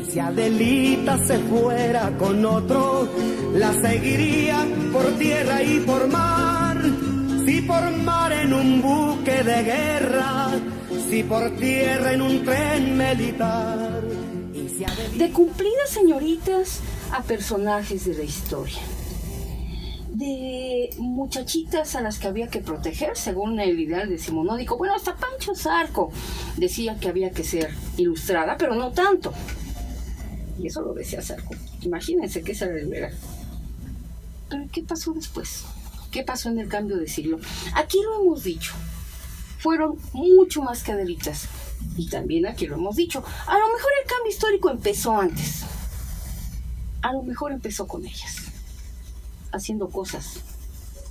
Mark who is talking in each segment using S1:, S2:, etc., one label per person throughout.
S1: Si Adelita se fuera con otro, la seguiría por tierra y por mar. Si por mar en un buque de guerra, si por tierra en un tren militar. Y si Adelita...
S2: De cumplidas señoritas a personajes de la historia. De muchachitas a las que había que proteger según el ideal decimonónico. Bueno, hasta Pancho Zarco decía que había que ser ilustrada, pero no tanto. Y eso lo decía Zarco. Imagínense que esa era el vera. Pero ¿qué pasó después? ¿Qué pasó en el cambio de siglo? Aquí lo hemos dicho. Fueron mucho más que Adelitas. Y también aquí lo hemos dicho. A lo mejor el cambio histórico empezó antes. A lo mejor empezó con ellas. Haciendo cosas,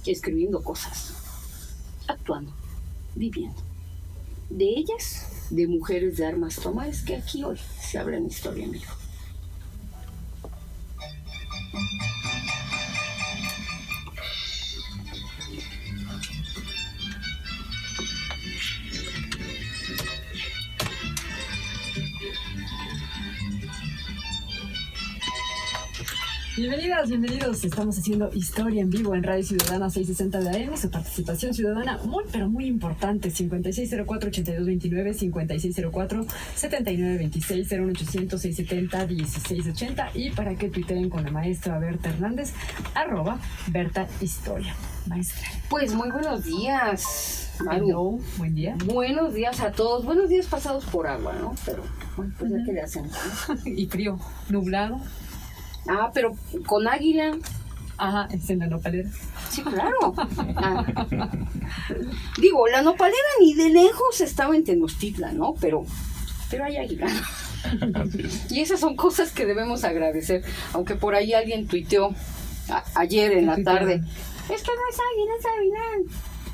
S2: escribiendo cosas, actuando, viviendo. De ellas, de mujeres de armas tomar, es que aquí hoy se abre una historia, amigo.
S3: Bienvenidos. Estamos haciendo historia en vivo en Radio Ciudadana 660 de AM. Su participación ciudadana muy, pero muy importante. 5604-8229, 5604-7926, 01800-670-1680. Y para que tuiteen con la maestra Berta Hernández, @BertaHistoria. Maestra.
S2: Pues muy buenos días, Maru.
S3: Hello, buen día.
S2: Buenos días a todos. Buenos días pasados por agua, ¿no? Pero, bueno, pues ya que le hacen, ¿no?
S3: Y frío, nublado.
S2: Ah, pero con águila.
S3: Ajá, es en la nopalera.
S2: Sí, claro. Digo, la nopalera ni de lejos estaba en Tenochtitlan, ¿no? Pero hay águila. Y esas son cosas que debemos agradecer. Aunque por ahí alguien tuiteó ayer en la tarde, es que no es águila, es Avilán.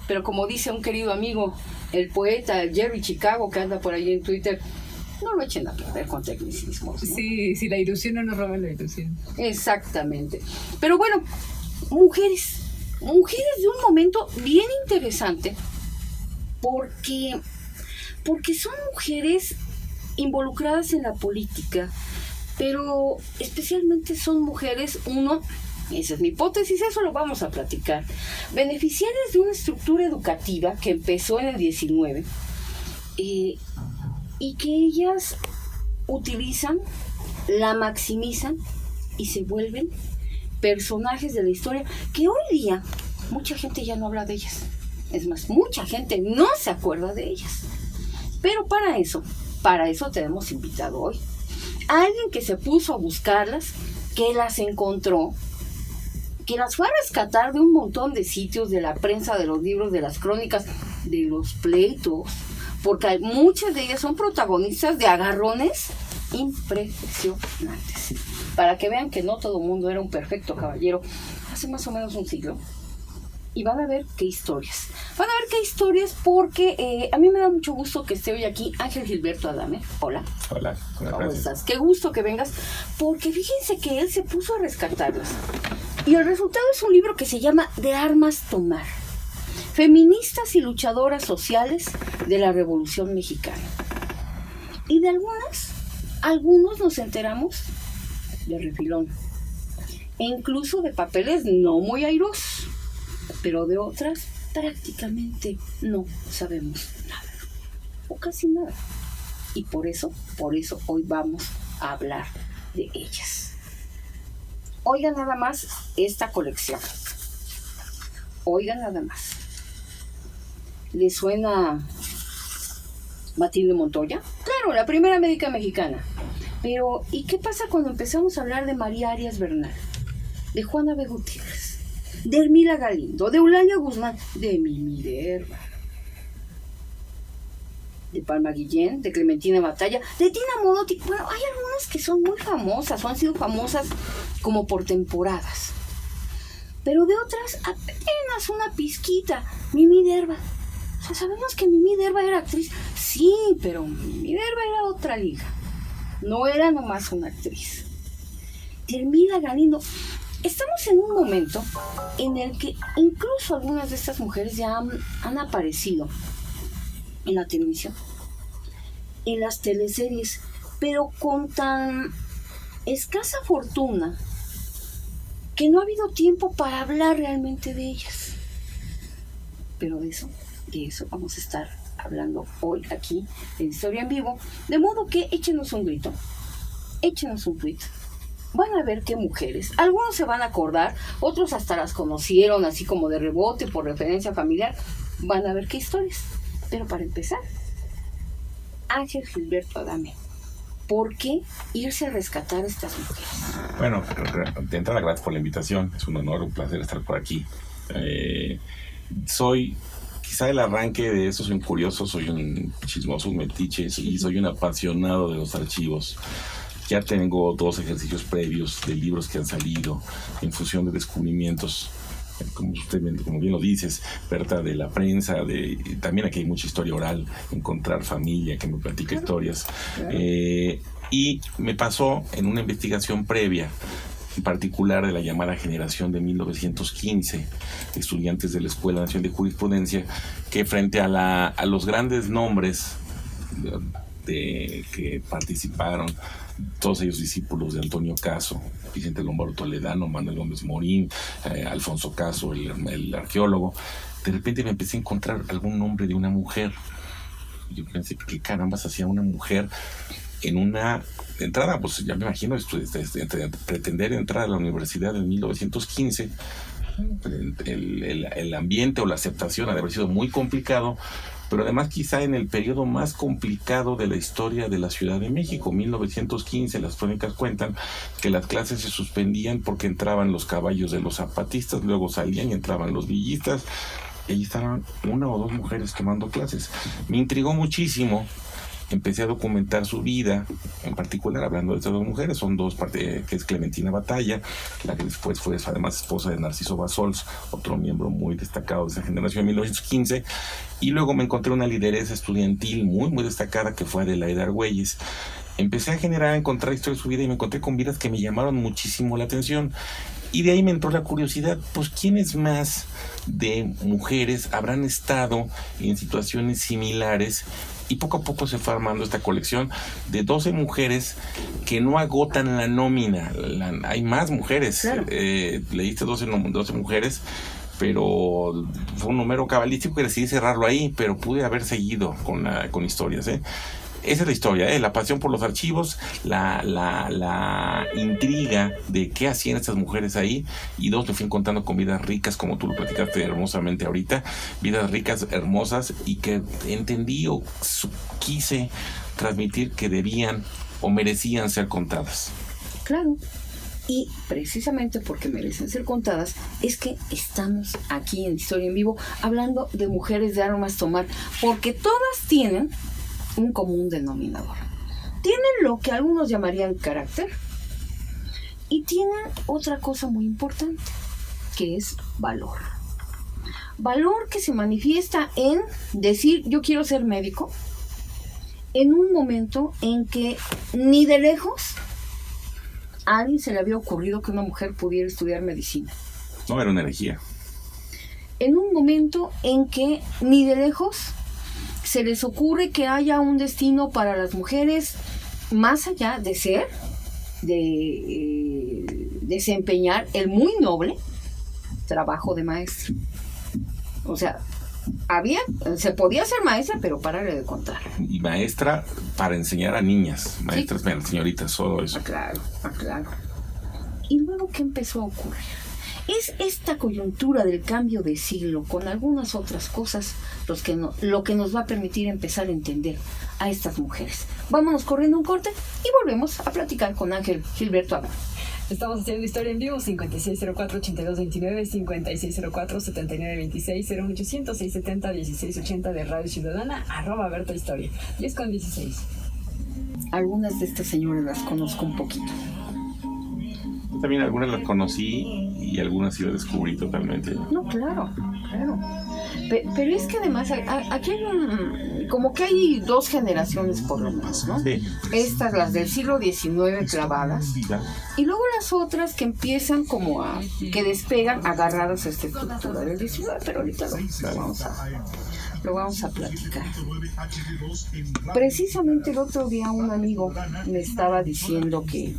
S2: Pero como dice un querido amigo, el poeta Jerry Chicago, que anda por ahí en Twitter, no lo echen a perder con tecnicismos, ¿no?
S3: Sí, la ilusión no nos roba la ilusión.
S2: Exactamente. Pero bueno, mujeres de un momento bien interesante, porque son mujeres involucradas en la política, pero especialmente son mujeres, esa es mi hipótesis, eso lo vamos a platicar, beneficiarias de una estructura educativa que empezó en el 19, y que ellas utilizan, la maximizan y se vuelven personajes de la historia que hoy día mucha gente ya no habla de ellas. Es más, mucha gente no se acuerda de ellas. Pero para eso tenemos invitado hoy a alguien que se puso a buscarlas, que las encontró, que las fue a rescatar de un montón de sitios, de la prensa, de los libros, de las crónicas, de los pleitos, porque muchas de ellas son protagonistas de agarrones impresionantes. Para que vean que no todo el mundo era un perfecto caballero hace más o menos un siglo. Y van a ver qué historias. Porque a mí me da mucho gusto que esté hoy aquí Ángel Gilberto Adame. Hola.
S4: Hola.
S2: ¿Cómo estás? Qué gusto que vengas. Porque fíjense que él se puso a rescatarlas. Y el resultado es un libro que se llama De armas tomar. Feministas y luchadoras sociales de la Revolución Mexicana. Y de algunos nos enteramos de refilón. E incluso de papeles no muy airosos. Pero de otras prácticamente no sabemos nada. O casi nada. Y por eso hoy vamos a hablar de ellas. Oigan nada más esta colección. Oigan nada más. ¿Les suena Matilde Montoya? Claro, la primera médica mexicana. Pero, ¿y qué pasa cuando empezamos a hablar de María Arias Bernal? De Juana B. Gutiérrez, de Hermila Galindo, de Eulalia Guzmán, de Mimi Lerma, de Palma Guillén, de Clementina Batalla, de Tina Modotti. Bueno, hay algunas que son muy famosas, o han sido famosas como por temporadas. Pero de otras, apenas una pizquita. Mimi Derba. O sea, sabemos que Mimi Derba era actriz. Sí, pero Mimi Derba era otra liga. No era nomás una actriz. Hermila Galindo. Estamos en un momento en el que incluso algunas de estas mujeres ya han aparecido en la televisión, en las teleseries, pero con tan escasa fortuna que no ha habido tiempo para hablar realmente de ellas. Pero de eso vamos a estar hablando hoy aquí en Historia en Vivo. De modo que échenos un grito, échenos un tweet. Van a ver qué mujeres. Algunos se van a acordar, otros hasta las conocieron así como de rebote por referencia familiar. Van a ver qué historias. Pero para empezar, Ángel Gilberto Adame, ¿por qué irse a rescatar a estas mujeres?
S4: Bueno, de entrada, gracias por la invitación. Es un honor, un placer estar por aquí. Soy quizá el arranque de eso, soy un curioso, soy un chismoso, un metiche y soy un apasionado de los archivos. Ya tengo 2 ejercicios previos de libros que han salido en función de descubrimientos, como bien lo dices, Berta, de la prensa, también aquí hay mucha historia oral, encontrar familia que me platica historias. Y me pasó en una investigación previa, en particular de la llamada generación de 1915, estudiantes de la Escuela Nacional de Jurisprudencia, que frente a los grandes nombres que participaron, todos ellos discípulos de Antonio Caso, Vicente Lombardo Toledano, Manuel Gómez Morín, Alfonso Caso, el arqueólogo, de repente me empecé a encontrar algún nombre de una mujer. Yo pensé, ¿qué carambas hacía una mujer en una entrada? Pues ya me imagino, pretender entrar a la universidad en 1915, el ambiente o la aceptación ha de haber sido muy complicado, pero además quizá en el periodo más complicado de la historia de la Ciudad de México. 1915, las crónicas cuentan que las clases se suspendían porque entraban los caballos de los zapatistas, luego salían y entraban los villistas, y ahí estaban 1 o 2 mujeres tomando clases. Me intrigó muchísimo. Empecé a documentar su vida, en particular hablando de estas 2 mujeres. Son 2, que es Clementina Batalla, la que después fue además esposa de Narciso Bassols, otro miembro muy destacado de esa generación de 1915. Y luego me encontré una lideresa estudiantil muy, muy destacada que fue Adelaida Argüelles. Empecé a encontrar historias de su vida y me encontré con vidas que me llamaron muchísimo la atención. Y de ahí me entró la curiosidad, pues ¿quiénes más de mujeres habrán estado en situaciones similares? Y poco a poco se fue armando esta colección de 12 mujeres que no agotan la nómina. Hay más mujeres.
S2: Claro.
S4: Leíste 12 mujeres, pero fue un número cabalístico que decidí cerrarlo ahí, pero pude haber seguido con historias. Esa es la historia, la pasión por los archivos, la intriga de qué hacían estas mujeres ahí, y 2, me fui encontrando con vidas ricas, como tú lo platicaste hermosamente ahorita, vidas ricas, hermosas, y que entendí o quise transmitir que debían o merecían ser contadas.
S2: Claro. Y precisamente porque merecen ser contadas es que estamos aquí en Historia en Vivo hablando de mujeres de armas tomar, porque todas tienen un común denominador. Tienen lo que algunos llamarían carácter y tienen otra cosa muy importante, que es valor. Valor que se manifiesta en decir, yo quiero ser médico, en un momento en que ni de lejos a alguien se le había ocurrido que una mujer pudiera estudiar medicina.
S4: No, era una herejía.
S2: En un momento en que ni de lejos se les ocurre que haya un destino para las mujeres más allá de ser, de desempeñar el muy noble trabajo de maestra. O sea, se podía ser maestra, pero párale de contar.
S4: Y maestra para enseñar a niñas, maestras, sí. Señoritas, solo eso.
S2: Claro. ¿Y luego qué empezó a ocurrir? Es esta coyuntura del cambio de siglo con algunas otras cosas lo que nos va a permitir empezar a entender a estas mujeres. Vámonos corriendo un corte y volvemos a platicar con Ángel Gilberto Adame.
S3: Estamos haciendo Historia en Vivo, 5604-8229, 5604-7926, 01800-670-1680 de Radio Ciudadana, @Berta Historia, 10:16.
S2: Algunas de estas señoras las conozco un poquito.
S4: También algunas las conocí y algunas sí las descubrí totalmente.
S2: No, claro. Pero es que además aquí hay como que hay 2 generaciones por lo menos, ¿no?
S4: Sí.
S2: Estas, las del siglo XIX clavadas,
S4: Claro.
S2: Y luego las otras que empiezan como que despegan agarradas a esta estructura del XIX, pero ahorita lo vamos lo vamos a platicar. Precisamente el otro día un amigo me estaba diciendo que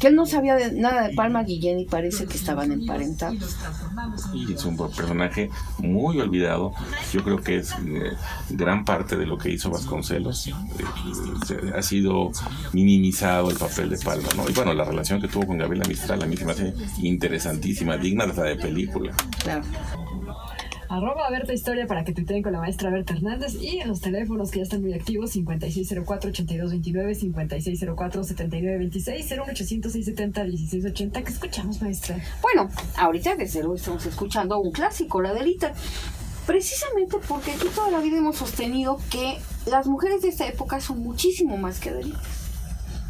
S2: él no sabía nada de Palma Guillén y parece que estaban emparentados.
S4: Y es un personaje muy olvidado. Yo creo que es gran parte de lo que hizo Vasconcelos. Ha sido minimizado el papel de Palma, ¿no? Y bueno, la relación que tuvo con Gabriela Mistral a mí se me hace interesantísima, digna hasta de película.
S2: Claro.
S3: @Berta Historia para que tuiteen con la maestra Berta Hernández, y en los teléfonos que ya están muy activos, 5604-8229, 5604-7926, 01800-670-1680. ¿Qué escuchamos, maestra?
S2: Bueno, ahorita desde luego estamos escuchando un clásico, la Adelita, precisamente porque aquí toda la vida hemos sostenido que las mujeres de esta época son muchísimo más que Adelita.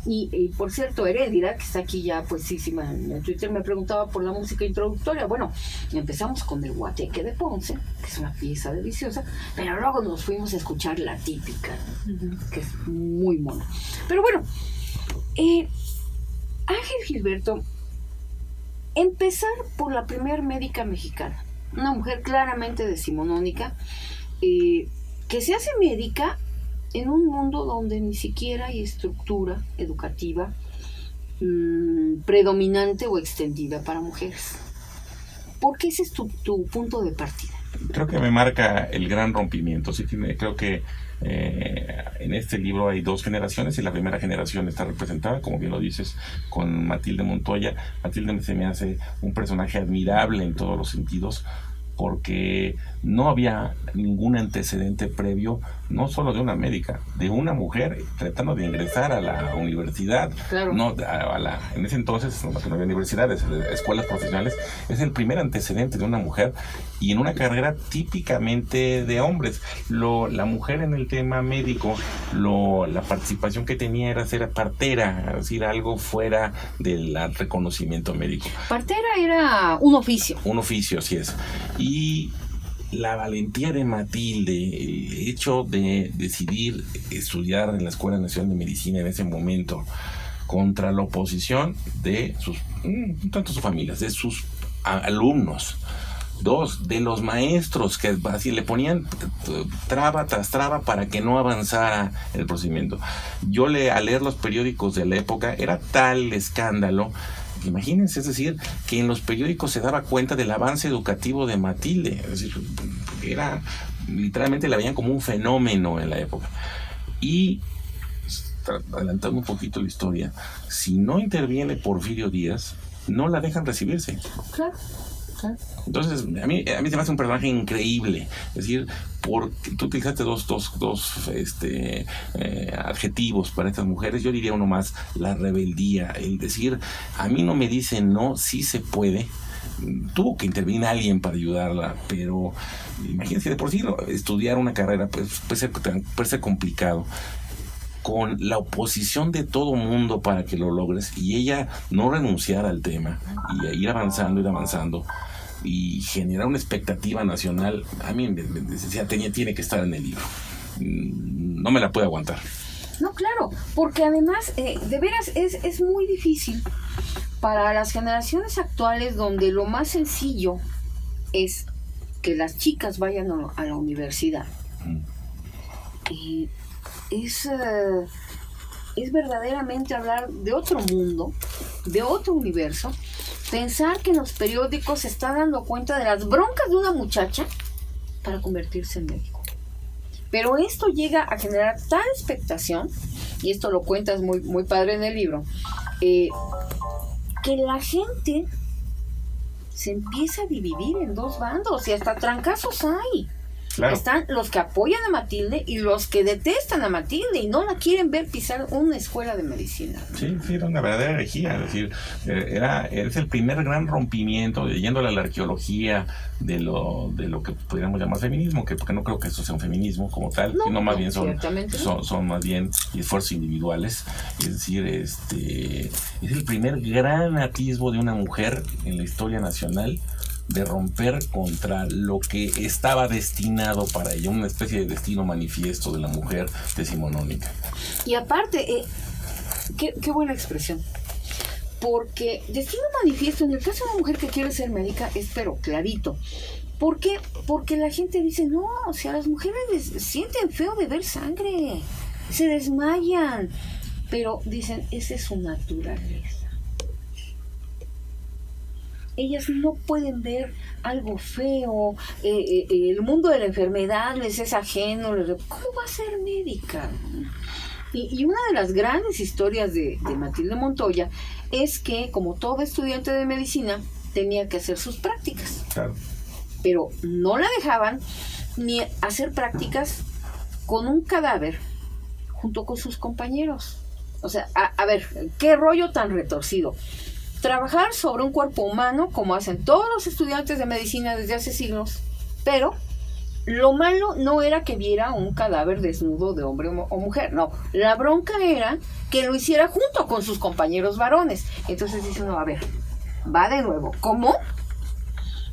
S2: Y por cierto, Herédira, que está aquí ya puestísima en Twitter, me preguntaba por la música introductoria. Bueno, empezamos con el Guateque de Ponce, que es una pieza deliciosa, pero luego nos fuimos a escuchar la típica, que es muy mona. Pero bueno, Ángel Gilberto, empezar por la primer médica mexicana, una mujer claramente decimonónica, que se hace médica en un mundo donde ni siquiera hay estructura educativa predominante o extendida para mujeres. ¿Por qué ese es tu punto de partida?
S4: Creo que me marca el gran rompimiento. Sí, creo que en este libro hay dos generaciones y la primera generación está representada, como bien lo dices, con Matilde Montoya. Matilde se me hace un personaje admirable en todos los sentidos, porque no había ningún antecedente previo, no solo de una médica, de una mujer tratando de ingresar a la universidad.
S2: Claro.
S4: En ese entonces no había universidades, escuelas profesionales. Es el primer antecedente de una mujer y en una carrera típicamente de hombres. La mujer en el tema médico, la participación que tenía era ser partera, es decir, algo fuera del reconocimiento médico.
S2: Partera era un oficio.
S4: Un oficio, así es. Y la valentía de Matilde, el hecho de decidir estudiar en la Escuela Nacional de Medicina en ese momento, contra la oposición de tanto sus familias, de sus alumnos, de los maestros que así le ponían traba tras traba para que no avanzara el procedimiento. Yo al leer los periódicos de la época, era tal el escándalo. Imagínense, es decir, que en los periódicos se daba cuenta del avance educativo de Matilde. Es decir, literalmente la veían como un fenómeno en la época. Y, adelantando un poquito la historia, si no interviene Porfirio Díaz, no la dejan recibirse.
S2: Claro.
S4: Entonces, a mí se me hace un personaje increíble. Es decir, porque tú utilizaste dos adjetivos para estas mujeres. Yo diría uno más: la rebeldía, el decir, a mí no me dicen no, sí se puede. Tuvo que intervenir alguien para ayudarla, pero imagínense, de por sí estudiar una carrera puede ser complicado, con la oposición de todo mundo para que lo logres, y ella no renunciar al tema y ir avanzando y generar una expectativa nacional. A mí me decía, tiene que estar en el libro, no me la puedo aguantar.
S2: No, claro, porque además de veras es muy difícil para las generaciones actuales, donde lo más sencillo es que las chicas vayan a la universidad. Es verdaderamente hablar de otro mundo, de otro universo. Pensar que en los periódicos se está dando cuenta de las broncas de una muchacha para convertirse en médico. Pero esto llega a generar tal expectación, y esto lo cuentas muy, muy padre en el libro, que la gente se empieza a dividir en dos bandos, y hasta trancazos hay. Claro. Están los que apoyan a Matilde y los que detestan a Matilde y no la quieren ver pisar una escuela de medicina.
S4: Sí, era una verdadera herejía. Es decir, es el primer gran rompimiento, yéndole a la arqueología de lo que podríamos llamar feminismo, porque no creo que eso sea un feminismo como tal, sino más bien son más bien esfuerzos individuales. Es decir, es el primer gran atisbo de una mujer en la historia nacional de romper contra lo que estaba destinado para ella, una especie de destino manifiesto de la mujer decimonónica.
S2: Y aparte, qué buena expresión, porque destino manifiesto, en el caso de una mujer que quiere ser médica, es pero clarito, ¿Por qué? Porque la gente dice, no, o sea, las mujeres sienten feo de ver sangre, se desmayan, pero dicen, esa es su naturaleza. Ellas no pueden ver algo feo, el mundo de la enfermedad les es ajeno, ¿cómo va a ser médica? Y una de las grandes historias de Matilde Montoya es que, como todo estudiante de medicina, tenía que hacer sus prácticas.
S4: Claro.
S2: Pero no la dejaban ni hacer prácticas con un cadáver junto con sus compañeros. O sea, a ver, qué rollo tan retorcido. Trabajar sobre un cuerpo humano, como hacen todos los estudiantes de medicina desde hace siglos, pero lo malo no era que viera un cadáver desnudo de hombre o mujer, no. La bronca era que lo hiciera junto con sus compañeros varones. Entonces dice uno, a ver, va de nuevo, ¿cómo?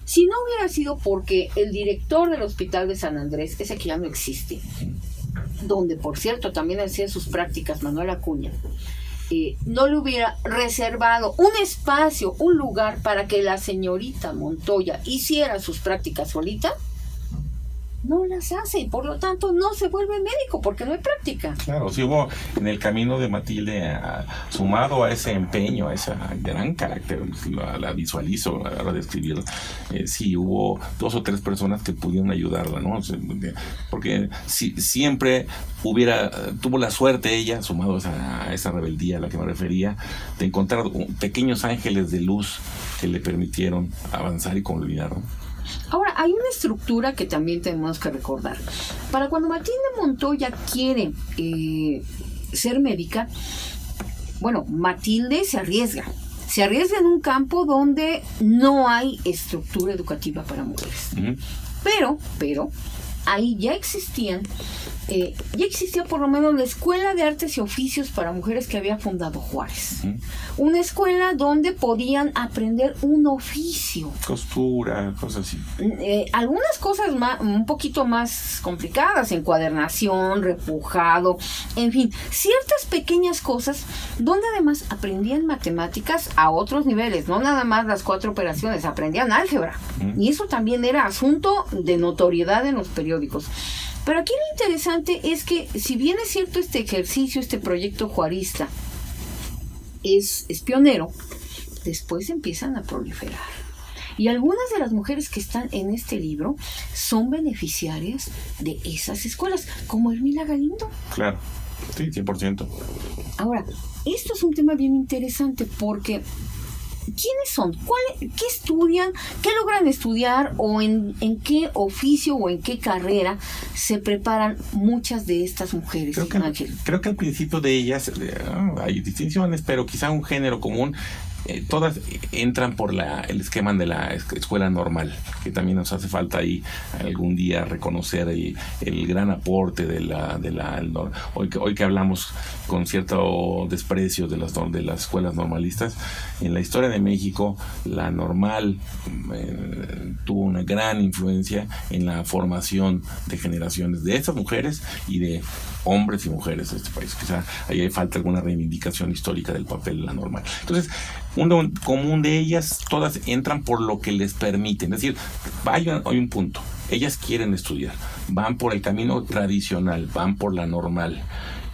S2: Si no hubiera sido porque el director del Hospital de San Andrés, ese que ya no existe, donde por cierto también hacía sus prácticas Manuel Acuña, no le hubiera reservado un espacio, un lugar para que la señorita Montoya hiciera sus prácticas solita, no las hace y por lo tanto no se vuelve médico porque no hay práctica.
S4: Claro, sí hubo en el camino de Matilde, sumado a ese empeño, a ese gran carácter, la visualizo a la hora de escribir, sí hubo 2 o 3 personas que pudieron ayudarla, ¿no? Porque siempre tuvo la suerte ella, sumado a esa rebeldía a la que me refería, de encontrar pequeños ángeles de luz que le permitieron avanzar y culminar, ¿no?
S2: Ahora, hay una estructura que también tenemos que recordar. Para cuando Matilde Montoya quiere ser médica, bueno, Matilde se arriesga en un campo donde no hay estructura educativa para mujeres. Uh-huh. Pero, ahí ya existía por lo menos la Escuela de Artes y Oficios para Mujeres que había fundado Juárez. Uh-huh. Una escuela donde podían aprender un oficio.
S4: Costura, cosas así.
S2: Algunas cosas un poquito más complicadas, encuadernación, repujado, en fin, ciertas pequeñas cosas donde además aprendían matemáticas a otros niveles, no nada más las 4 operaciones, aprendían álgebra. Uh-huh. Y eso también era asunto de notoriedad en los periódicos. Pero aquí lo interesante es que, si bien es cierto este ejercicio, este proyecto juarista es pionero, después empiezan a proliferar. Y algunas de las mujeres que están en este libro son beneficiarias de esas escuelas, como Hermila Galindo.
S4: Claro, sí, 100%.
S2: Ahora, esto es un tema bien interesante porque ¿quiénes son? ¿Qué estudian? ¿Qué logran estudiar? ¿O en qué oficio o en qué carrera se preparan muchas de estas mujeres?
S4: Creo que al principio de ellas hay distinciones, pero quizá un género común. Todas entran por el esquema de la escuela normal, que también nos hace falta ahí algún día reconocer el gran aporte hoy que hablamos con cierto desprecio de las escuelas normalistas. En la historia de México, la normal tuvo una gran influencia en la formación de generaciones de estas mujeres y de hombres y mujeres de este país. Quizá ahí falta alguna reivindicación histórica del papel de la normal. Entonces, uno común de ellas, todas entran por lo que les permiten. Es decir, hay un punto. Ellas quieren estudiar, van por el camino tradicional, van por la normal.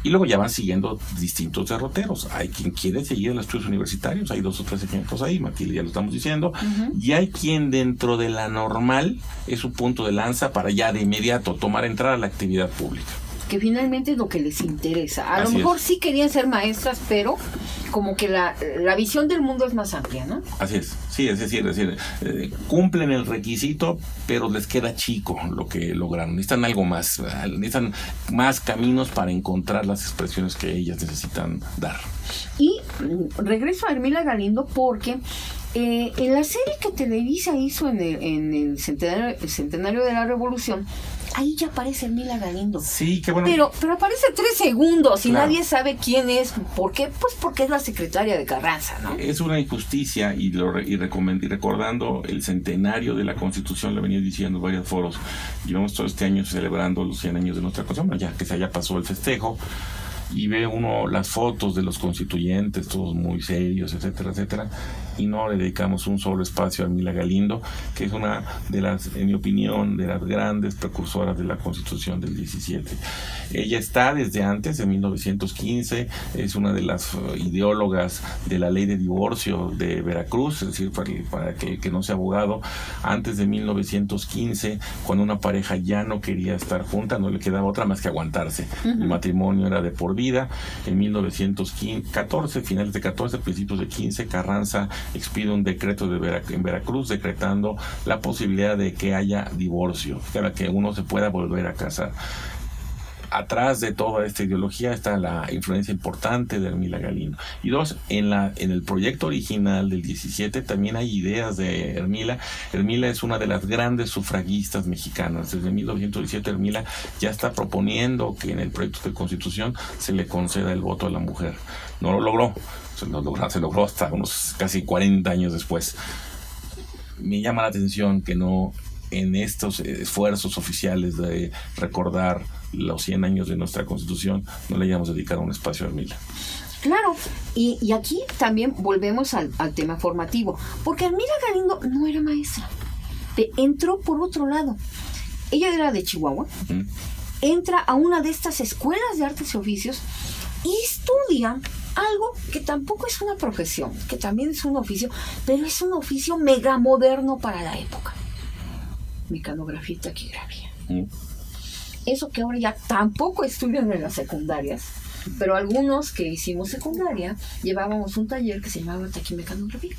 S4: Y luego ya van siguiendo distintos derroteros. Hay quien quiere seguir los estudios universitarios, hay 2 o 3 ejemplos ahí, Matilde, ya lo estamos diciendo. Uh-huh. Y hay quien dentro de la normal es un punto de lanza para ya de inmediato entrada a la actividad pública.
S2: Que finalmente es lo que les interesa. A lo mejor sí querían ser maestras, pero como que la visión del mundo es más amplia, ¿no?
S4: Así es, sí, es decir, cumplen el requisito, pero les queda chico lo que lograron. Necesitan algo más, necesitan más caminos para encontrar las expresiones que ellas necesitan dar.
S2: Y regreso a Hermila Galindo porque en la serie que Televisa hizo en el centenario de la Revolución, ahí ya aparece Hermila Galindo.
S4: Sí, qué bueno.
S2: Pero aparece 3 segundos y
S4: claro.
S2: Nadie sabe quién es. ¿Por qué? Pues porque es la secretaria de Carranza, ¿no?
S4: Es una injusticia y recordando el centenario de la Constitución, lo venía diciendo en varios foros. Llevamos todo este año celebrando los 100 años de nuestra Constitución, ya que se haya pasado el festejo. y ve uno las fotos de los constituyentes, todos muy serios, etcétera, etcétera, y no le dedicamos un solo espacio a Hermila Galindo, que es una de las, en mi opinión, de las grandes precursoras de la Constitución del 17. Ella está desde antes, en 1915, es una de las ideólogas de la ley de divorcio de Veracruz, es decir, para que no sea abogado, antes de 1915, cuando una pareja ya no quería estar junta, no le quedaba otra más que aguantarse. El matrimonio era de por vida. En 1914, finales de 14, principios de 15, Carranza expide un decreto en Veracruz decretando la posibilidad de que haya divorcio, para que uno se pueda volver a casar. Atrás de toda esta ideología está la influencia importante de Hermila Galindo. Y dos, en el proyecto original del 17 también hay ideas de Hermila. Hermila es una de las grandes sufragistas mexicanas. Desde 1917 Hermila ya está proponiendo que en el proyecto de Constitución se le conceda el voto a la mujer. No lo logró, se logró hasta unos casi 40 años después. Me llama la atención que no, en estos esfuerzos oficiales de recordar los 100 años de nuestra Constitución, no le hayamos dedicado un espacio a Hermila.
S2: Claro, y aquí también volvemos al tema formativo, porque Hermila Galindo no era maestra, entró por otro lado. Ella era de Chihuahua, entra a una de estas escuelas de artes y oficios y estudia algo que tampoco es una profesión, que también es un oficio, pero es un oficio megamoderno para la época: mecanografía y taquigrafía. Eso que ahora ya tampoco estudian en las secundarias, pero algunos que hicimos secundaria llevábamos un taller que se llamaba taquimecanografía.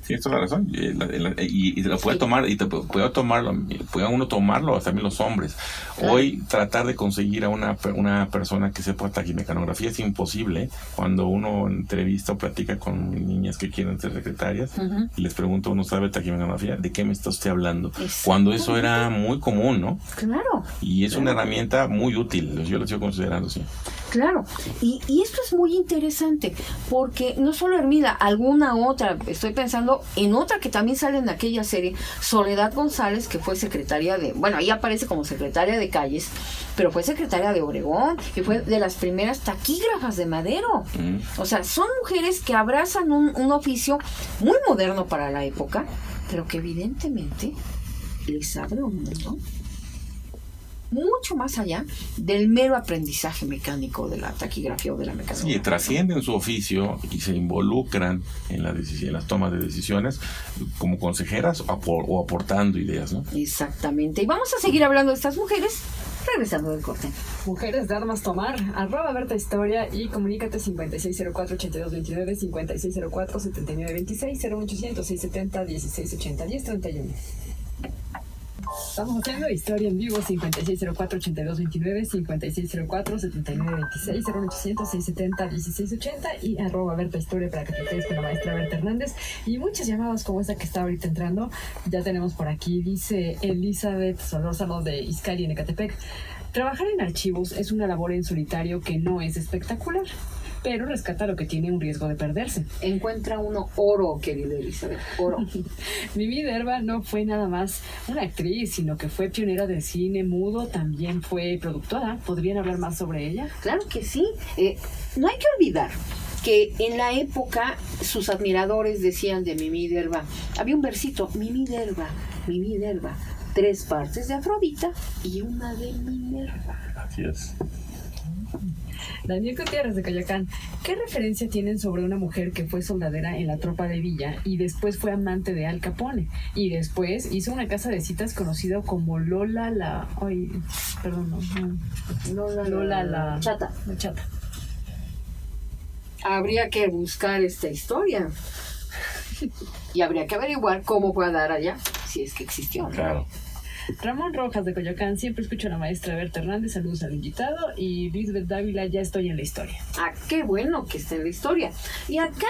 S4: Sí, esto es la razón. Y lo puede tomar, y puede uno tomarlo, también los hombres. Claro. Hoy tratar de conseguir a una persona que sepa taquimecanografía es imposible. Cuando uno entrevista o platica con niñas que quieren ser secretarias, y les pregunta, ¿uno sabe taquimecanografía? ¿De qué me está usted hablando? Cuando eso era muy común, ¿no?
S2: Claro.
S4: Y es una herramienta muy útil, yo la sigo considerando, sí.
S2: Claro, y esto es muy interesante, porque no solo Hermila, alguna otra, estoy pensando en otra que también sale en aquella serie, Soledad González, que fue secretaria bueno, ahí aparece como secretaria de calles, pero fue secretaria de Obregón, y fue de las primeras taquígrafas de Madero. O sea, son mujeres que abrazan un oficio muy moderno para la época, pero que evidentemente les abre un mundo mucho más allá del mero aprendizaje mecánico de la taquigrafía o de la mecanografía.
S4: Sí, trascienden su oficio y se involucran en las tomas de decisiones como consejeras o aportando ideas, ¿no?
S2: Exactamente. Y vamos a seguir hablando de estas mujeres regresando del corte.
S3: Mujeres de armas tomar, @Berta Historia y comunícate 5604-8229, 5604-7926, 01800-670-1680, 1031. Estamos haciendo historia en vivo, 5604-8229, 5604-7926, 01800-670-1680 y @Berta Historia para que te quedes con la maestra Berta Hernández. Y muchas llamadas como esta que está ahorita entrando. Ya tenemos por aquí, dice Elizabeth Solórzano de Izcali, en Ecatepec: trabajar en archivos es una labor en solitario que no es espectacular, pero rescata lo que tiene un riesgo de perderse.
S2: Encuentra uno oro, querida Elizabeth, oro.
S3: Mimi Derba no fue nada más una actriz, sino que fue pionera del cine mudo, también fue productora. ¿Podrían hablar más sobre ella?
S2: Claro que sí. No hay que olvidar que en la época sus admiradores decían de Mimi Derba, había un versito: Mimi Derba, 3 partes de Afrodita y una de Minerva.
S4: Así es.
S3: Daniel Gutiérrez de Coyoacán: ¿qué referencia tienen sobre una mujer que fue soldadera en la tropa de Villa y después fue amante de Al Capone y después hizo una casa de citas conocida como Lola la... Ay, perdón, no. Lola la
S2: Chata.
S3: La Chata.
S2: Habría que buscar esta historia y habría que averiguar cómo fue a dar allá, si es que existió.
S4: Claro.
S3: Ramón Rojas de Coyoacán: siempre escucho a la maestra Berta Hernández, saludos al invitado. Y Lisbeth Dávila: ya estoy en la historia.
S2: Ah, qué bueno que está en la historia. Y acá,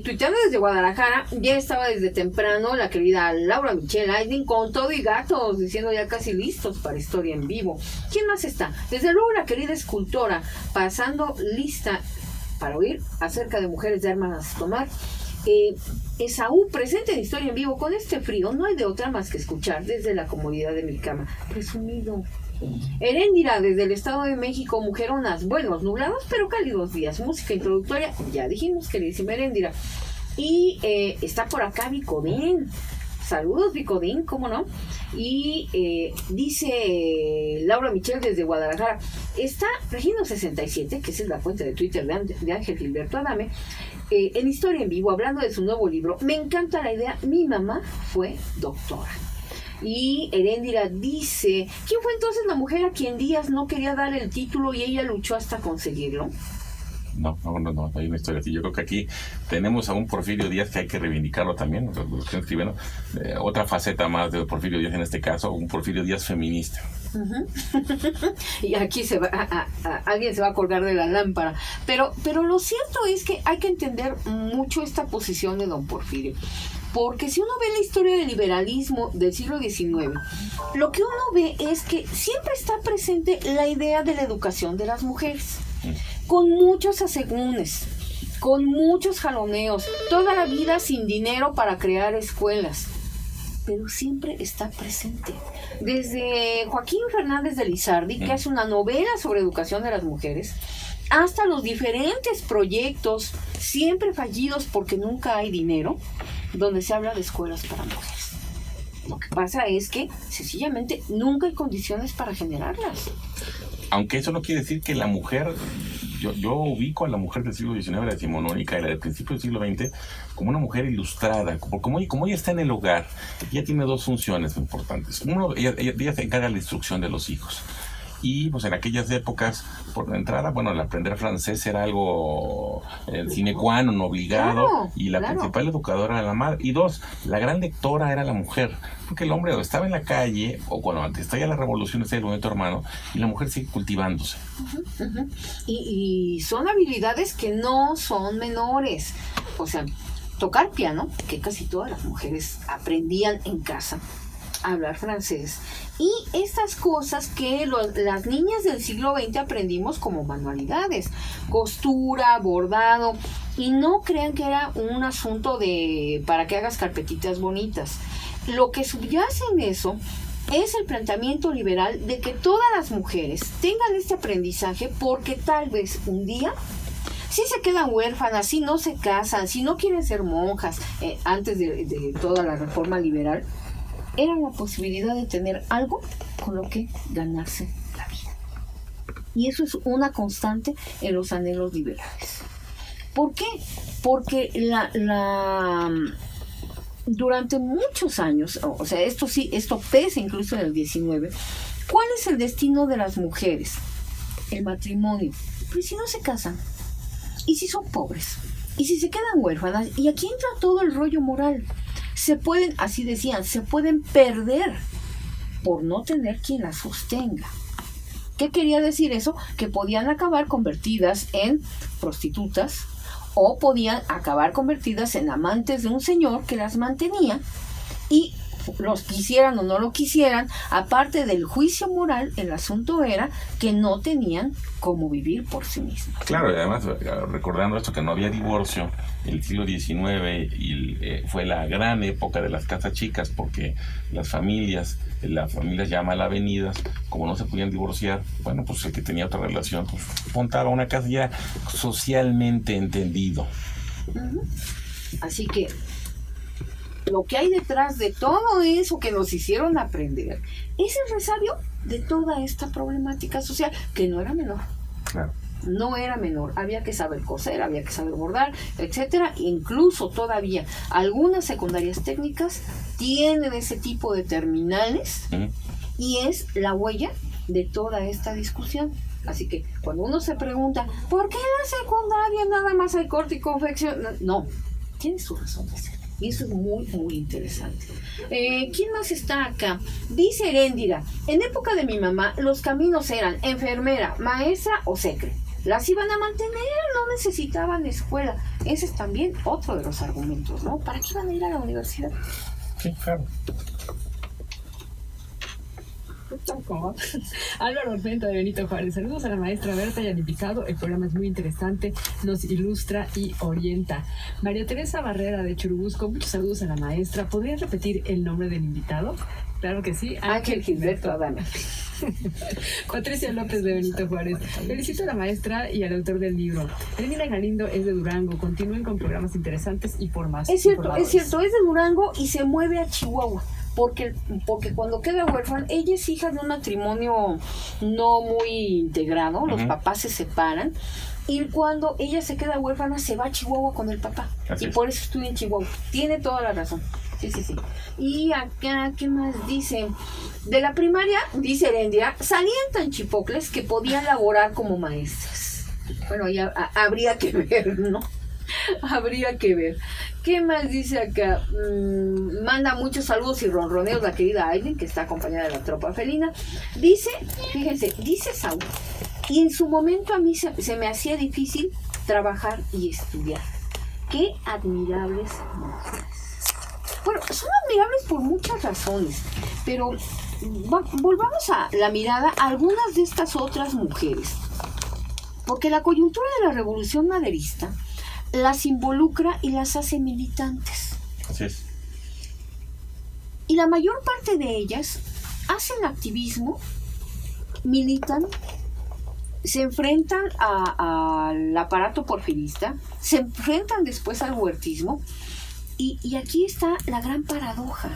S2: tuiteando desde Guadalajara, ya estaba desde temprano la querida Laura Michelle Aydin con todo y gatos, diciendo ya casi listos para historia en vivo. ¿Quién más está? Desde luego la querida escultora, pasando lista para oír acerca de mujeres de armas tomar. Esaú, presente en Historia en Vivo. Con este frío no hay de otra más que escuchar desde la comodidad de mi cama. Presumido, Heréndira, desde el Estado de México, mujeronas, buenos, nublados, pero cálidos días. Música introductoria, ya dijimos, queridísima Heréndira. Y está por acá Vicodín. Saludos, Vicodín, ¿cómo no? Y dice Laura Michel desde Guadalajara, está Regino67, que esa es la cuenta de Twitter de Ángel Gilberto Adame, en Historia en Vivo, hablando de su nuevo libro. Me encanta la idea, mi mamá fue doctora. Y Heréndira dice, ¿quién fue entonces la mujer a quien Díaz no quería dar el título y ella luchó hasta conseguirlo?
S4: No, hay una historia así. Yo creo que aquí tenemos a un Porfirio Díaz que hay que reivindicarlo también, los que escriben, otra faceta más de Porfirio Díaz en este caso, un Porfirio Díaz feminista.
S2: Y aquí alguien se va a colgar de la lámpara. Pero lo cierto es que hay que entender mucho esta posición de don Porfirio. Porque si uno ve la historia del liberalismo del siglo XIX, lo que uno ve es que siempre está presente la idea de la educación de las mujeres. Con muchos asegúnes, con muchos jaloneos, toda la vida sin dinero para crear escuelas, pero siempre está presente. Desde Joaquín Fernández de Lizardi, que hace una novela sobre educación de las mujeres, hasta los diferentes proyectos, siempre fallidos porque nunca hay dinero, donde se habla de escuelas para mujeres. Lo que pasa es que, sencillamente, nunca hay condiciones para generarlas.
S4: Aunque eso no quiere decir que la mujer, yo ubico a la mujer del siglo XIX, la decimonónica, y la del principio del siglo XX, como una mujer ilustrada, como ella está en el hogar, ella tiene dos funciones importantes. Uno, ella se encarga de la instrucción de los hijos. Y pues en aquellas épocas, por entrada, bueno, el aprender francés era algo sine qua non, obligado, claro, y la principal educadora era la madre. Y dos, la gran lectora era la mujer, porque el hombre estaba en la calle, o cuando antes estalla la revolución, está el movimiento hermano, y la mujer sigue cultivándose.
S2: Y son habilidades que no son menores. O sea, tocar piano, que casi todas las mujeres aprendían en casa, hablar francés, y estas cosas que las niñas del siglo XX aprendimos como manualidades, costura, bordado, y no crean que era un asunto de para que hagas carpetitas bonitas. Lo que subyace en eso es el planteamiento liberal de que todas las mujeres tengan este aprendizaje porque tal vez un día, si se quedan huérfanas, si no se casan, si no quieren ser monjas, antes de toda la reforma liberal, era la posibilidad de tener algo con lo que ganarse la vida. Y eso es una constante en los anhelos liberales. ¿Por qué? Porque durante muchos años, o sea, esto pesa incluso en el 19, ¿cuál es el destino de las mujeres? El matrimonio. Pero si no se casan, y si son pobres, y si se quedan huérfanas, y aquí entra todo el rollo moral. Se pueden, así decían, se pueden perder por no tener quien las sostenga. ¿Qué quería decir eso? Que podían acabar convertidas en prostitutas o podían acabar convertidas en amantes de un señor que las mantenía, y los quisieran o no lo quisieran, aparte del juicio moral, el asunto era que no tenían cómo vivir por sí mismos.
S4: Claro, y además recordando esto, que no había divorcio, el siglo XIX fue la gran época de las casas chicas, porque las familias ya mal avenidas, como no se podían divorciar, bueno, pues el que tenía otra relación, pues montaba una casa ya socialmente entendido.
S2: Así que lo que hay detrás de todo eso que nos hicieron aprender es el resabio de toda esta problemática social, que no era menor.
S4: Claro.
S2: No era menor, había que saber coser, había que saber bordar, etcétera. Incluso todavía algunas secundarias técnicas tienen ese tipo de terminales, y es la huella de toda esta discusión. Así que cuando uno se pregunta, ¿por qué en la secundaria nada más hay corte y confección? No, tiene su razón de ser. Y eso es muy, muy interesante. ¿Quién más está acá? Dice Heréndira, en época de mi mamá, los caminos eran enfermera, maestra o secre. Las iban a mantener, no necesitaban escuela. Ese es también otro de los argumentos, ¿no? ¿Para qué iban a ir a la universidad?
S4: Sí, claro.
S3: ¿Cómo? Álvaro Orfento de Benito Juárez. Saludos a la maestra Berta y al invitado. El programa es muy interesante, nos ilustra y orienta. María Teresa Barrera de Churubusco. Muchos saludos a la maestra. ¿Podrías repetir el nombre del invitado? Claro que sí.
S2: Ángel Gilberto Adame.
S3: Patricia López de Benito Juárez. Felicito a la maestra y al autor del libro. Hermina Galindo es de Durango. Continúen con programas interesantes y por más.
S2: Es cierto, es de Durango y se mueve a Chihuahua. Porque cuando queda huérfana, ella es hija de un matrimonio no muy integrado, los papás se separan, y cuando ella se queda huérfana se va a Chihuahua con el papá.
S4: Así
S2: y
S4: es.
S2: por eso estudia en Chihuahua. Tiene toda la razón. Sí. Y acá, ¿qué más dice? De la primaria, dice Herendia, salían tan chipocles que podían laborar como maestras. Bueno, ya habría que ver, ¿no? Habría que ver. ¿Qué más dice acá? Manda muchos saludos y ronroneos la querida Aileen, que está acompañada de la tropa felina. Dice, fíjense, dice Saúl, y en su momento a mí se me hacía difícil trabajar y estudiar. Qué admirables mujeres. Bueno, son admirables por muchas razones, pero volvamos a la mirada a algunas de estas otras mujeres. Porque la coyuntura de la revolución maderista las involucra y las hace militantes.
S4: Así es.
S2: Y la mayor parte de ellas hacen activismo, militan, se enfrentan al aparato porfirista, se enfrentan después al huertismo, y aquí está la gran paradoja.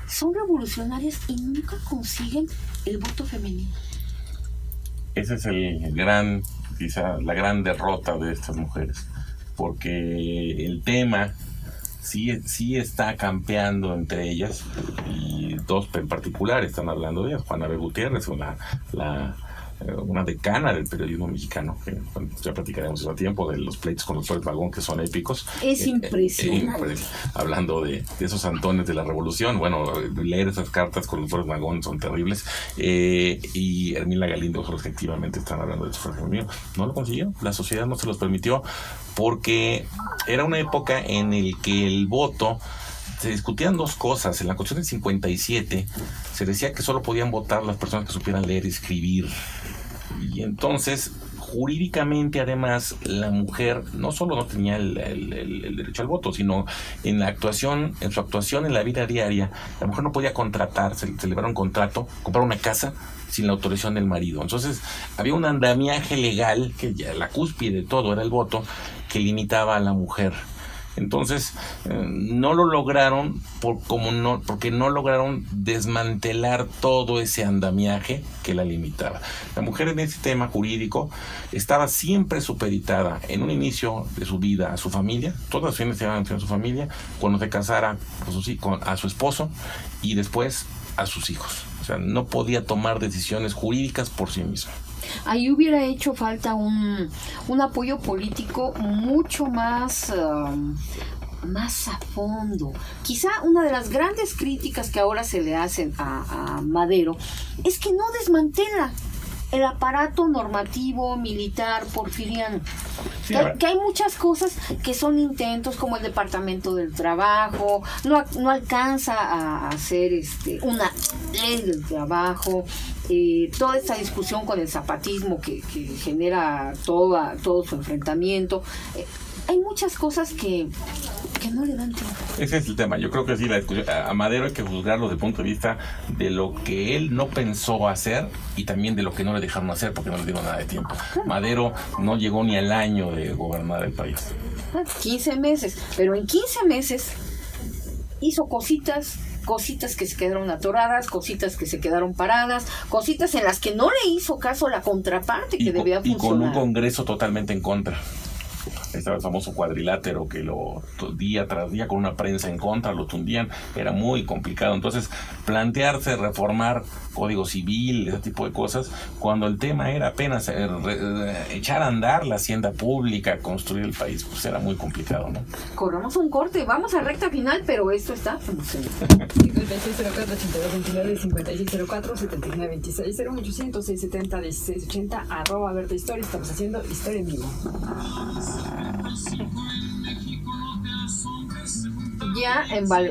S2: Son revolucionarias y nunca consiguen el voto femenino.
S4: Ese es quizá la gran derrota de estas mujeres, porque el tema sí está campeando entre ellas, y dos en particular están hablando de ellas. Juana B. Gutiérrez, una decana del periodismo mexicano, que ya platicaremos hace tiempo de los pleitos con los Flores Magón, que son épicos.
S2: Es impresionante.
S4: Hablando de esos Antones de la Revolución, bueno, leer esas cartas con los Flores Magón son terribles. Y Hermina Galindo, respectivamente, están hablando de eso. No lo consiguió, la sociedad no se los permitió, porque era una época en la que el voto, se discutían dos cosas. En la Constitución del 57 se decía que solo podían votar las personas que supieran leer y escribir. Y entonces, jurídicamente, además, la mujer no solo no tenía el derecho al voto, sino en su actuación en la vida diaria, la mujer no podía celebrar un contrato, comprar una casa sin la autorización del marido. Entonces, había un andamiaje legal, que ya la cúspide de todo era el voto, que limitaba a la mujer. Entonces, no lo lograron porque no lograron desmantelar todo ese andamiaje que la limitaba. La mujer en ese tema jurídico estaba siempre supeditada en un inicio de su vida a su familia, todas las fines se iban a su familia, cuando se casara a su esposo, y después a sus hijos. O sea, no podía tomar decisiones jurídicas por sí misma.
S2: Ahí hubiera hecho falta un apoyo político mucho más a fondo. Quizá una de las grandes críticas que ahora se le hacen a Madero es que no desmantela el aparato normativo militar porfiriano.
S4: Sí,
S2: que hay muchas cosas que son intentos, como el Departamento del Trabajo, no alcanza a hacer una ley del trabajo. Toda esta discusión con el zapatismo que genera todo su enfrentamiento. Hay muchas cosas que no le dan tiempo.
S4: Ese es el tema. Yo creo que sí, la discusión, a Madero hay que juzgarlo desde el punto de vista de lo que él no pensó hacer y también de lo que no le dejaron hacer, porque no le dieron nada de tiempo. Madero no llegó ni al año de gobernar el país.
S2: 15 meses, pero en 15 meses hizo cositas que se quedaron atoradas, cositas que se quedaron paradas, cositas en las que no le hizo caso la contraparte que debía funcionar.
S4: Y con un Congreso totalmente en contra. Estaba el famoso cuadrilátero que día tras día con una prensa en contra lo tundían, era muy complicado. Entonces, plantearse reformar Código Civil, ese tipo de cosas, cuando el tema era apenas echar a andar la hacienda pública, construir el país, pues era muy complicado, ¿no?
S2: Corramos un corte, vamos a recta final, pero esto está funcionando.
S3: 5604-8229-5604-7926-01800-670-1680 @ Berta Historia. Estamos haciendo Historia en Vivo.
S2: Y día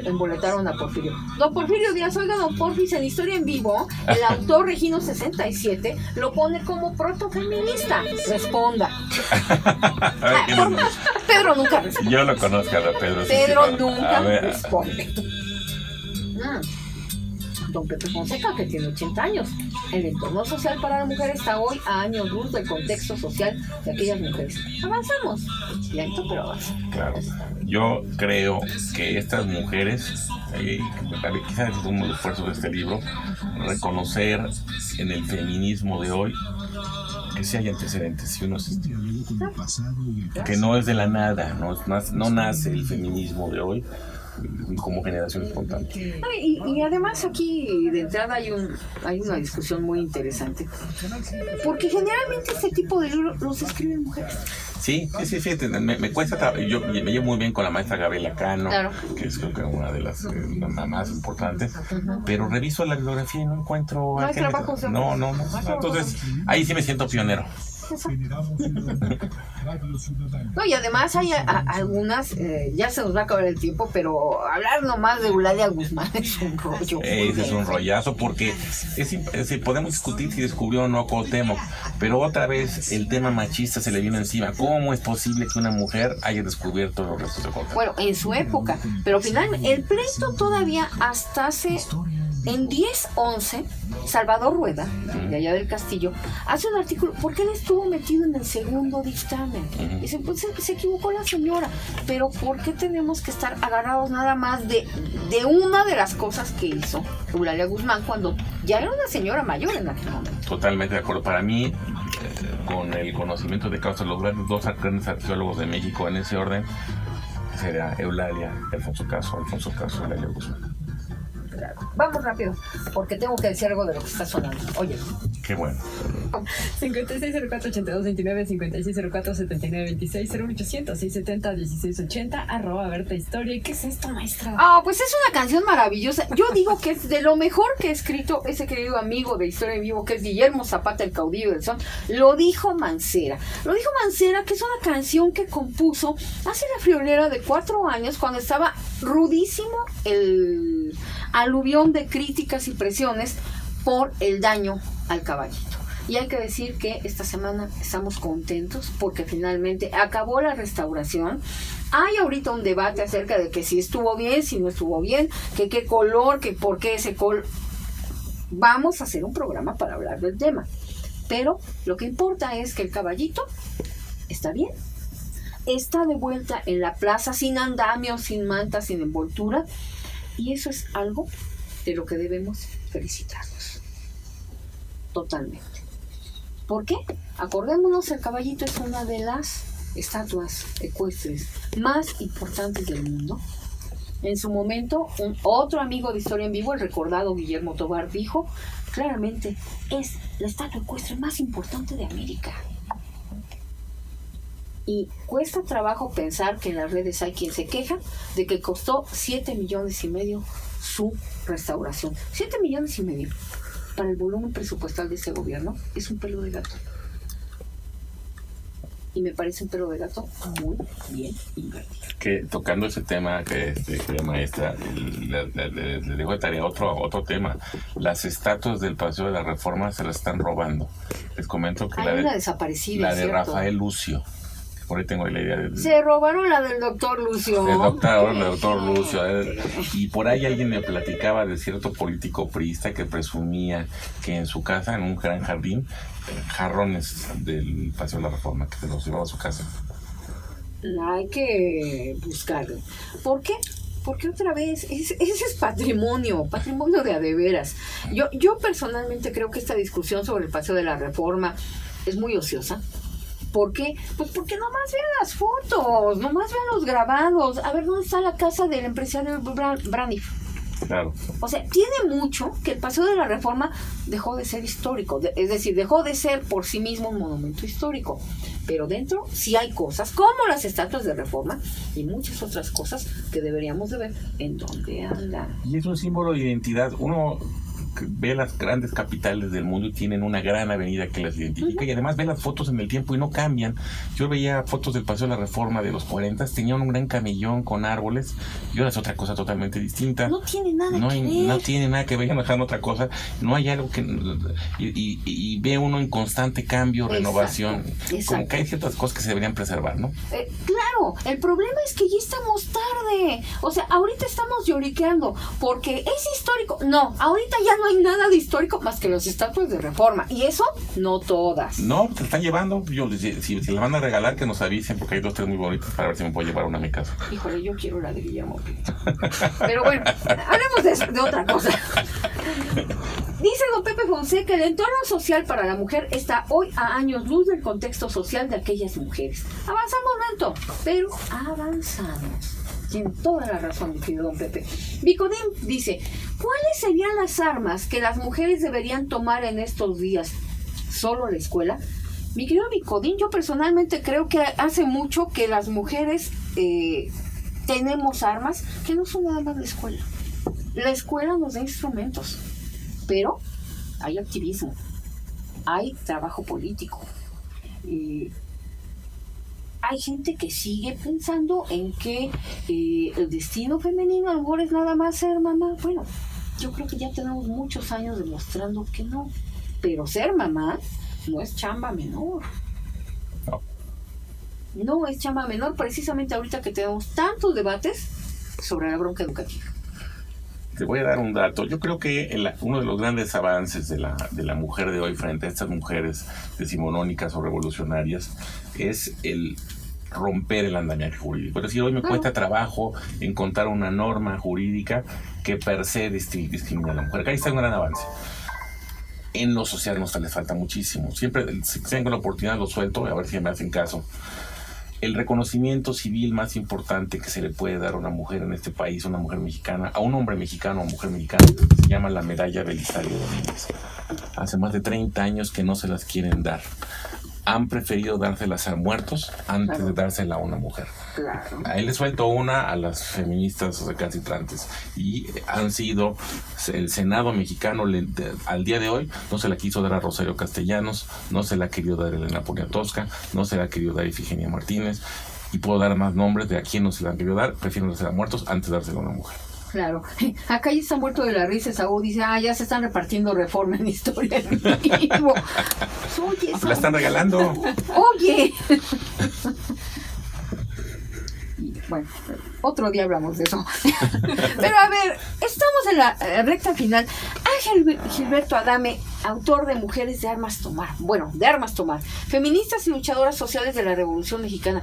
S2: emboletaron a Porfirio. Don Porfirio Díaz, oiga, don Porfis, en Historia en Vivo, el autor Regino 67 lo pone como protofeminista. Responda. Pedro nunca responde.
S4: Yo lo conozco a Pedro.
S2: Pedro nunca responde. Don Pepe Fonseca, que tiene 80 años. El entorno social para la mujer está hoy a años luz del contexto social de aquellas mujeres. Avanzamos. Lento, pero avanzamos.
S4: Claro. Yo creo que estas mujeres, quizás es uno de los esfuerzos de este libro, reconocer en el feminismo de hoy que sí hay antecedentes, que no es de la nada, no nace el feminismo de hoy como generación espontánea.
S2: Y además aquí de entrada hay una discusión muy interesante, porque generalmente este tipo de libros los escriben mujeres.
S4: Sí, me cuesta, yo me llevo muy bien con la maestra Gabriela Cano,
S2: claro,
S4: que es creo que una de las más importantes, pero reviso la bibliografía y no encuentro... No, entonces ahí sí me siento pionero.
S2: No, y además hay algunas, ya se nos va a acabar el tiempo, pero hablar nomás de Eulalia Guzmán es un rollo.
S4: Ese es un rollazo, porque podemos discutir si descubrió o no Cuauhtémoc, pero otra vez el tema machista se le vino encima. ¿Cómo es posible que una mujer haya descubierto los restos de Cuauhtémoc?
S2: Bueno, en su época, pero finalmente el pleito todavía hasta hace... En 10-11, Salvador Rueda, de allá del Castillo, hace un artículo porque él estuvo metido en el segundo dictamen. Dice, pues se equivocó la señora, pero ¿por qué tenemos que estar agarrados nada más de una de las cosas que hizo Eulalia Guzmán cuando ya era una señora mayor en aquel momento?
S4: Totalmente de acuerdo. Para mí, con el conocimiento de causa, los grandes dos grandes arqueólogos de México en ese orden, sería Eulalia, Alfonso Caso, Eulalia Guzmán.
S2: Vamos rápido, porque tengo que decir algo de lo que está sonando. Oye.
S4: Qué bueno.
S3: 5604-8229, 5604-7926, 01800-670-1680, @Berta Historia. ¿Y qué es esto, maestra?
S2: Pues es una canción maravillosa. Yo digo que es de lo mejor que ha escrito ese querido amigo de Historia en Vivo, que es Guillermo Zapata, el caudillo del son. Lo dijo Mancera, que es una canción que compuso hace la friolera de 4 años, cuando estaba rudísimo el aluvión de críticas y presiones por el daño al caballito. Y hay que decir que esta semana estamos contentos porque finalmente acabó la restauración. Hay ahorita un debate acerca de que si estuvo bien, si no estuvo bien, que qué color, que por qué ese color. Vamos a hacer un programa para hablar del tema. Pero lo que importa es que el caballito está bien. Está de vuelta en la plaza, sin andamio, sin manta, sin envoltura. Y eso es algo de lo que debemos felicitarnos. Totalmente. ¿Por qué? Acordémonos, el caballito es una de las estatuas ecuestres más importantes del mundo. En su momento, otro amigo de Historia en Vivo, el recordado Guillermo Tobar, dijo claramente, es la estatua ecuestre más importante de América. Y cuesta trabajo pensar que en las redes hay quien se queja de que costó 7,5 millones su restauración. 7,5 millones para el volumen presupuestal de ese gobierno es un pelo de gato. Y me parece un pelo de gato muy bien invertido.
S4: Que tocando ese tema que maestra, le dejo de tarea otro tema. Las estatuas del Paseo de la Reforma se las están robando. Les comento que
S2: hay una desaparecida,
S4: la de
S2: ¿cierto?
S4: Rafael Lucio. Por ahí tengo la idea de...
S2: Se robaron la del doctor Lucio.
S4: El doctor Lucio. Y por ahí alguien me platicaba de cierto político priista que presumía que en su casa, en un gran jardín, jarrones del Paseo de la Reforma, que se los llevaba a su casa.
S2: Hay que buscarlo. ¿Por qué? Porque otra vez, ese es patrimonio de a de veras. Yo personalmente creo que esta discusión sobre el Paseo de la Reforma es muy ociosa. ¿Por qué? Pues porque nomás vean las fotos, nomás vean los grabados. A ver, ¿dónde está la casa del empresario Braniff?
S4: Claro.
S2: O sea, tiene mucho que el Paseo de la Reforma dejó de ser histórico, es decir, dejó de ser por sí mismo un monumento histórico. Pero dentro sí hay cosas, como las estatuas de Reforma y muchas otras cosas que deberíamos de ver en dónde andan.
S4: Y es un símbolo de identidad. Uno ve las grandes capitales del mundo y tienen una gran avenida que las identifica, y además ve las fotos en el tiempo y no cambian. Yo veía fotos del Paseo de la Reforma de los 40, tenían un gran camellón con árboles, y ahora es otra cosa totalmente distinta.
S2: No tiene nada que ver.
S4: No tiene nada que ver, dejando otra cosa. No hay algo que... Y ve uno en constante cambio, renovación.
S2: Exacto.
S4: Como que hay ciertas cosas que se deberían preservar, ¿no?
S2: Claro, el problema es que ya estamos tarde. O sea, ahorita estamos lloriqueando porque es histórico. No, ahorita ya no hay nada de histórico más que las estatuas de Reforma. Y eso, no todas.
S4: No, te están llevando. Yo, si la van a regalar, que nos avisen, porque hay 2 3 muy bonitas para ver si me puedo llevar una a mi casa.
S2: Híjole, yo quiero la de Guillermo Prieto. Pero bueno, hablemos de otra cosa. Dice don Pepe Fonseca, el entorno social para la mujer está hoy a años luz del contexto social de aquellas mujeres. Avanzamos lento, pero avanzamos. Tiene toda la razón, mi querido don Pepe. Vicodín dice, ¿cuáles serían las armas que las mujeres deberían tomar en estos días? ¿Solo la escuela? Mi querido Vicodín, yo personalmente creo que hace mucho que las mujeres tenemos armas que no son nada más la escuela. La escuela nos da instrumentos, pero hay activismo, hay trabajo político. Hay gente que sigue pensando en que el destino femenino a lo mejor es nada más ser mamá. Bueno, yo creo que ya tenemos muchos años demostrando que no. Pero ser mamá no es chamba menor. No es chamba menor, precisamente ahorita que tenemos tantos debates sobre la bronca educativa.
S4: Te voy a dar un dato. Yo creo que uno de los grandes avances de la mujer de hoy frente a estas mujeres decimonónicas o revolucionarias es el romper el andamiaje jurídico. Es decir, hoy me cuesta trabajo encontrar una norma jurídica que per se discrimina a la mujer. Acá está un gran avance. En lo social nos les falta muchísimo. Siempre, si tengo la oportunidad, lo suelto, a ver si me hacen caso. El reconocimiento civil más importante que se le puede dar a una mujer en este país, a una mujer mexicana, a un hombre mexicano o mujer mexicana, se llama la medalla Belisario Domínguez. Hace más de 30 años que no se las quieren dar. Han preferido dárselas a muertos antes de dársela a una mujer.
S2: Claro.
S4: Ahí le suelto una a las feministas recalcitrantes. Y han sido, el Senado mexicano al día de hoy no se la quiso dar a Rosario Castellanos, no se la ha querido dar a Elena Poniatowska, no se la ha querido dar a Ifigenia Martínez, y puedo dar más nombres de a quién no se la han querido dar, prefieren dársela a muertos antes de dársela a una mujer.
S2: Claro. Acá ya está muerto de la risa Saúl, dice, ya se están repartiendo Reforma en historia del vivo. Oye,
S4: la están regalando.
S2: Oye. Bueno, otro día hablamos de eso. Pero a ver, estamos en la recta final. Ángel Gilberto Adame, autor de Mujeres de Armas Tomar. Bueno, de Armas Tomar. Feministas y luchadoras sociales de la Revolución Mexicana.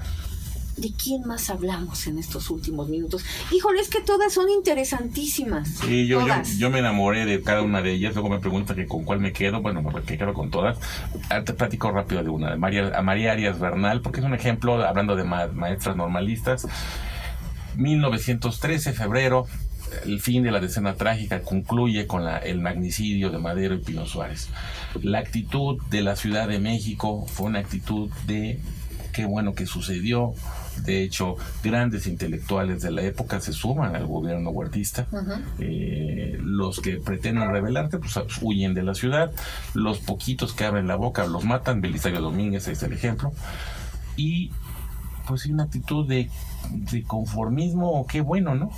S2: ¿De quién más hablamos en estos últimos minutos? Híjole, es que todas son interesantísimas.
S4: Sí, yo me enamoré de cada una de ellas. Luego me pregunta que con cuál me quedo. Bueno, me quedo con todas. Te platico rápido de una, a María Arias Bernal, porque es un ejemplo, hablando de maestras normalistas. 1913, febrero, el fin de la decena trágica concluye con el magnicidio de Madero y Pino Suárez. La actitud de la Ciudad de México fue una actitud de qué bueno que sucedió. De hecho, grandes intelectuales de la época se suman al gobierno huertista. Los que pretenden rebelarse, pues huyen de la ciudad. Los poquitos que abren la boca los matan. Belisario Domínguez es el ejemplo. Y pues hay una actitud de conformismo, qué bueno, ¿no?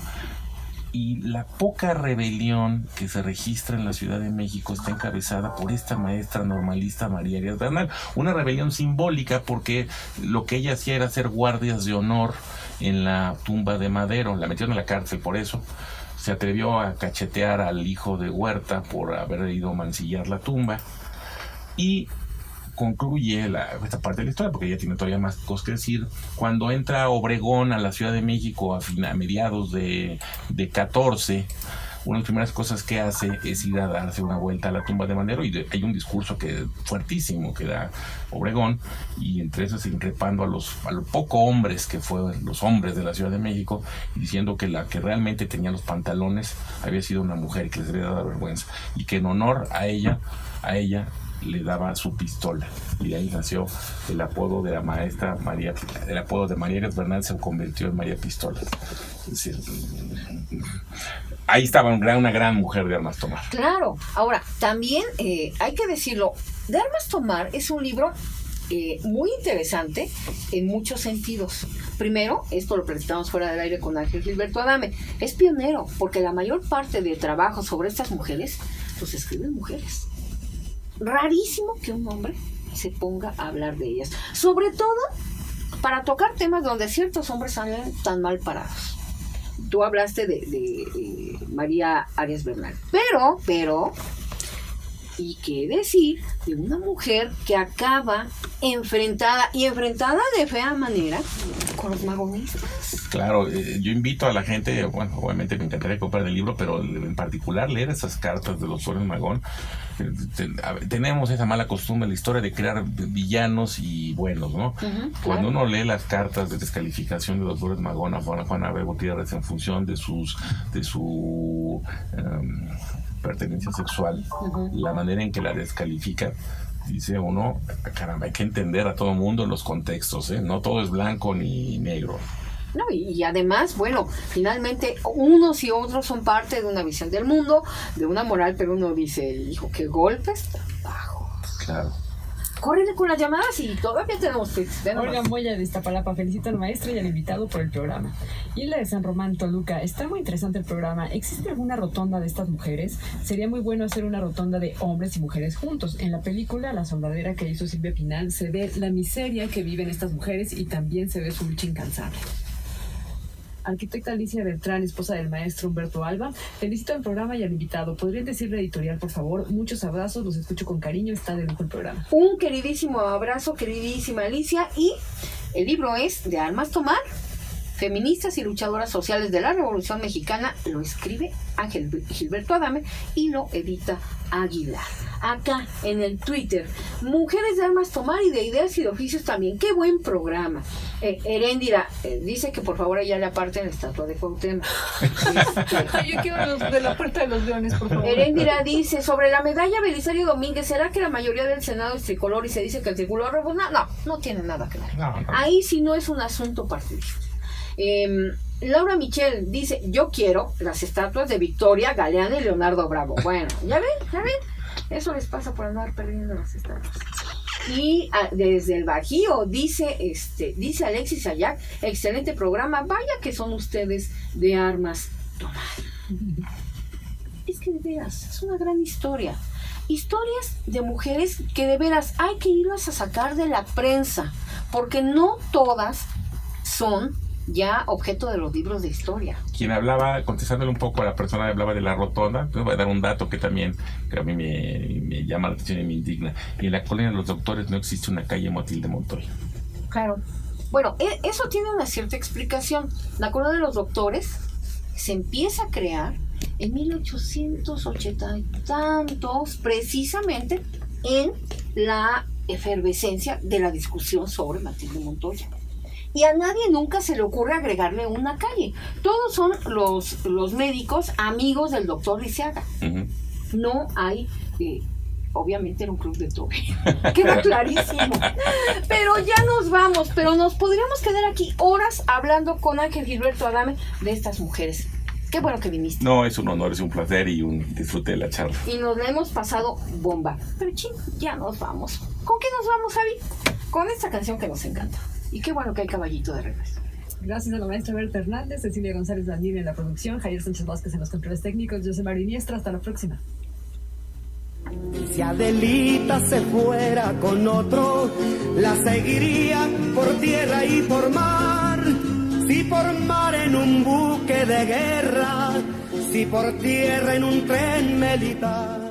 S4: Y la poca rebelión que se registra en la Ciudad de México está encabezada por esta maestra normalista María Arias Bernal. Una rebelión simbólica porque lo que ella hacía era hacer guardias de honor en la tumba de Madero. La metieron en la cárcel por eso. Se atrevió a cachetear al hijo de Huerta por haber ido a mancillar la tumba. Y concluye esta parte de la historia, porque ella tiene todavía más cosas que decir, cuando entra Obregón a la Ciudad de México a mediados de 14. Una de las primeras cosas que hace es ir a darse una vuelta a la tumba de Madero, y hay un discurso fuertísimo que da Obregón, y entre esos increpando a los pocos hombres que fueron los hombres de la Ciudad de México, y diciendo que la que realmente tenía los pantalones había sido una mujer, que les había dado vergüenza, y que en honor a ella le daba su pistola, y de ahí nació el apodo de la maestra María. El apodo de María Bernal se convirtió en María Pistolas. Es decir, ahí estaba una gran mujer de armas tomar.
S2: Claro. Ahora, también hay que decirlo, de armas tomar es un libro muy interesante en muchos sentidos. Primero, esto lo presentamos fuera del aire con Ángel Gilberto Adame, es pionero, porque la mayor parte de trabajo sobre estas mujeres los escriben mujeres. Rarísimo que un hombre se ponga a hablar de ellas, sobre todo para tocar temas donde ciertos hombres salen tan mal parados. Tú hablaste de María Arias Bernal, pero y qué decir de una mujer que acaba enfrentada de fea manera con los magonistas.
S4: Claro, yo invito a la gente, bueno, obviamente me encantaría comprar el libro, pero en particular leer esas cartas de los Flores Magón. Tenemos esa mala costumbre en la historia de crear villanos y buenos, ¿no? Cuando uno lee las cartas de descalificación de los Flores Magón a Juana B. Gutiérrez en función de su pertenencia sexual, la manera en que la descalifica, dice uno, caramba, hay que entender a todo mundo en los contextos, ¿eh? No todo es blanco ni negro.
S2: No, y además, bueno, finalmente unos y otros son parte de una visión del mundo, de una moral, pero uno dice, hijo, qué golpes tan bajos.
S4: Claro.
S2: Córrele con las llamadas y todavía tenemos que...
S3: Olga Moya de Iztapalapa felicita al maestro y al invitado por el programa. Hilda de San Román, Toluca, está muy interesante el programa. ¿Existe alguna rotonda de estas mujeres? Sería muy bueno hacer una rotonda de hombres y mujeres juntos. En la película La Soldadera que hizo Silvia Pinal se ve la miseria que viven estas mujeres y también se ve su lucha incansable. Arquitecta Alicia Beltrán, esposa del maestro Humberto Alba, felicito al programa y al invitado. ¿Podrían decirle editorial, por favor? Muchos abrazos, los escucho con cariño, está de lujo el programa.
S2: Un queridísimo abrazo, queridísima Alicia, y el libro es De Armas Tomar, Feministas y Luchadoras Sociales de la Revolución Mexicana, lo escribe Ángel Gilberto Adame y lo edita Aguilar. Acá en el Twitter, Mujeres de Armas Tomar y de Ideas y de Oficios también. ¡Qué buen programa! Heréndira dice que por favor ella le aparten la estatua de Cuauhtémoc.
S3: Yo quiero los de la Puerta de los Leones, por favor.
S2: Heréndira dice, sobre la medalla Belisario Domínguez, ¿será que la mayoría del Senado es tricolor y se dice que el tricolor rebuzna? No tiene nada que ver. No. Ahí sí no es un asunto partidista. Laura Michel dice, yo quiero las estatuas de Victoria, Galeana y Leonardo Bravo. Bueno, ¿ya ven? Eso les pasa por andar perdiendo las estatuas. Y desde el Bajío dice Alexis Ayac, excelente programa, vaya que son ustedes de armas tomar. Es que de veras, es una gran historia. Historias de mujeres que de veras hay que irlas a sacar de la prensa, porque no todas son ya objeto de los libros de historia.
S4: Quien hablaba, contestándole un poco a la persona que hablaba de la rotonda, pues voy a dar un dato que también que a mí me llama la atención y me indigna. Y en la colonia de los Doctores no existe una calle Motil Montoya.
S2: Claro. Bueno, eso tiene una cierta explicación. La colonia de los Doctores se empieza a crear en 1880 y tantos, precisamente en la efervescencia de la discusión sobre Matilde Montoya. Y a nadie nunca se le ocurre agregarle una calle. Todos son los médicos amigos del doctor Lisiaga. No hay, obviamente era un club de toque. Queda clarísimo. Pero ya nos vamos, pero nos podríamos quedar aquí horas hablando con Ángel Gilberto Adame de estas mujeres. Qué bueno que viniste.
S4: No, es un honor, es un placer y un disfrute de la charla.
S2: Y nos la hemos pasado bomba. Pero ya nos vamos. ¿Con qué nos vamos, Javi? Con esta canción que nos encanta. Y qué bueno que hay caballito de regreso.
S3: Gracias a la maestra Berta Hernández, Cecilia González Landín en la producción, Javier Sánchez Vázquez en los controles técnicos, José María Iniestra. Hasta la próxima.
S1: Si Adelita se fuera con otro, la seguiría por tierra y por mar. Si por mar en un buque de guerra, si por tierra en un tren militar.